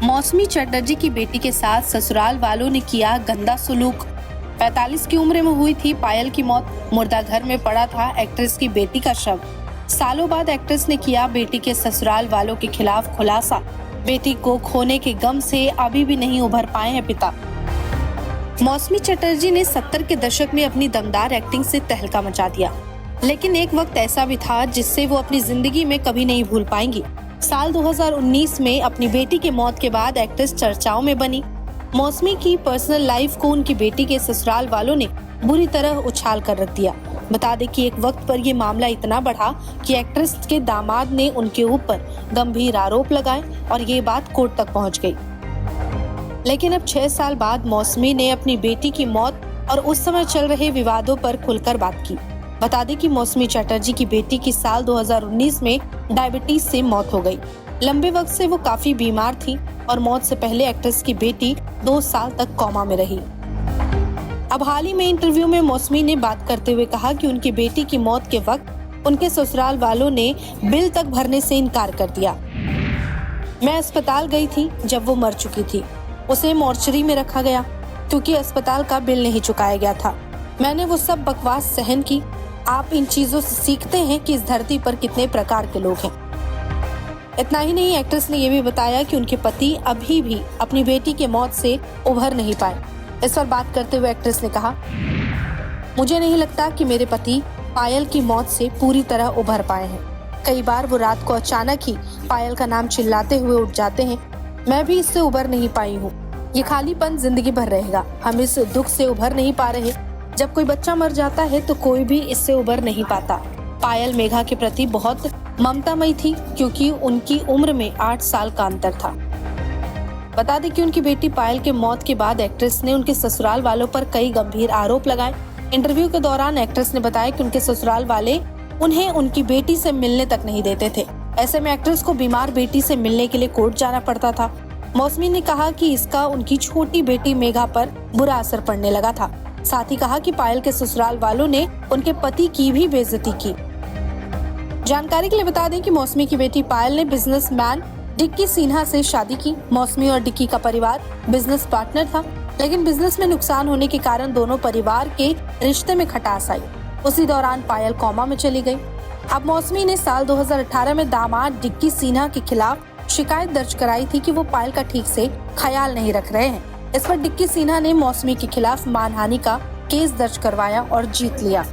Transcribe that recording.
मौसमी चटर्जी की बेटी के साथ ससुराल वालों ने किया गंदा सलूक। 45 की उम्र में हुई थी पायल की मौत। मुर्दा घर में पड़ा था एक्ट्रेस की बेटी का शव। सालों बाद एक्ट्रेस ने किया बेटी के ससुराल वालों के खिलाफ खुलासा। बेटी को खोने के गम से अभी भी नहीं उभर पाए हैं पिता। मौसमी चटर्जी ने 70 के दशक में अपनी दमदार एक्टिंग से तहलका मचा दिया, लेकिन एक वक्त ऐसा भी था जिससे वो अपनी जिंदगी में कभी नहीं भूल पाएंगी। साल 2019 में अपनी बेटी के मौत के बाद एक्ट्रेस चर्चाओं में बनी। मौसमी की पर्सनल लाइफ को उनकी बेटी के ससुराल वालों ने बुरी तरह उछाल कर रख दिया। बता दें कि एक वक्त पर ये मामला इतना बढ़ा कि एक्ट्रेस के दामाद ने उनके ऊपर गंभीर आरोप लगाए और ये बात कोर्ट तक पहुंच गई। लेकिन अब 6 साल बाद मौसमी ने अपनी बेटी की मौत और उस समय चल रहे विवादों पर खुलकर बात की। बता दें कि मौसमी चटर्जी की बेटी की साल 2019 में डायबिटीज से मौत हो गई। लंबे वक्त से वो काफी बीमार थी और मौत से पहले एक्ट्रेस की बेटी 2 साल तक कोमा में रही। अब हाल ही में इंटरव्यू में मौसमी ने बात करते हुए कहा कि उनकी बेटी की मौत के वक्त उनके ससुराल वालों ने बिल तक भरने से इनकार कर दिया। मैं अस्पताल गई थी जब वो मर चुकी थी। उसे मोर्चरी में रखा गया क्योंकि अस्पताल का बिल नहीं चुकाया गया था। मैंने वो सब बकवास सहन की। आप इन चीजों से सीखते हैं कि इस धरती पर कितने प्रकार के लोग हैं। इतना ही नहीं, एक्ट्रेस ने यह भी बताया कि उनके पति अभी भी अपनी बेटी के मौत से उभर नहीं पाए। इस पर बात करते हुए एक्ट्रेस ने कहा, मुझे नहीं लगता कि मेरे पति पायल की मौत से पूरी तरह उभर पाए हैं। कई बार वो रात को अचानक ही पायल का नाम चिल्लाते हुए उठ जाते हैं। मैं भी इससे उभर नहीं पाई हूँ। ये खालीपन जिंदगी भर रहेगा। हम इस दुख से उभर नहीं पा रहे। जब कोई बच्चा मर जाता है तो कोई भी इससे उभर नहीं पाता। पायल मेघा के प्रति बहुत ममतामयी थी क्योंकि उनकी उम्र में 8 साल का अंतर था। बता दें कि उनकी बेटी पायल के मौत के बाद एक्ट्रेस ने उनके ससुराल वालों पर कई गंभीर आरोप लगाए। इंटरव्यू के दौरान एक्ट्रेस ने बताया कि उनके ससुराल वाले उन्हें उनकी बेटी से मिलने तक नहीं देते थे। ऐसे में एक्ट्रेस को बीमार बेटी से मिलने के लिए कोर्ट जाना पड़ता था। मौसमी ने कहा कि इसका उनकी छोटी बेटी मेघा पर बुरा असर पड़ने लगा था। साथ ही कहा कि पायल के ससुराल वालों ने उनके पति की भी बेइज्जती की। जानकारी के लिए बता दें कि मौसमी की बेटी पायल ने बिजनेसमैन डिक्की सिन्हा से शादी की। मौसमी और डिक्की का परिवार बिजनेस पार्टनर था, लेकिन बिजनेस में नुकसान होने के कारण दोनों परिवार के रिश्ते में खटास आई। उसी दौरान पायल कोमा में चली गई। अब मौसमी ने साल 2018 में दामाद डिक्की सिन्हा के खिलाफ शिकायत दर्ज कराई थी कि वो पायल का ठीक से ख्याल नहीं रख रहे हैं। इस पर डिक्की सिन्हा ने मौसमी के खिलाफ मानहानि का केस दर्ज करवाया और जीत लिया।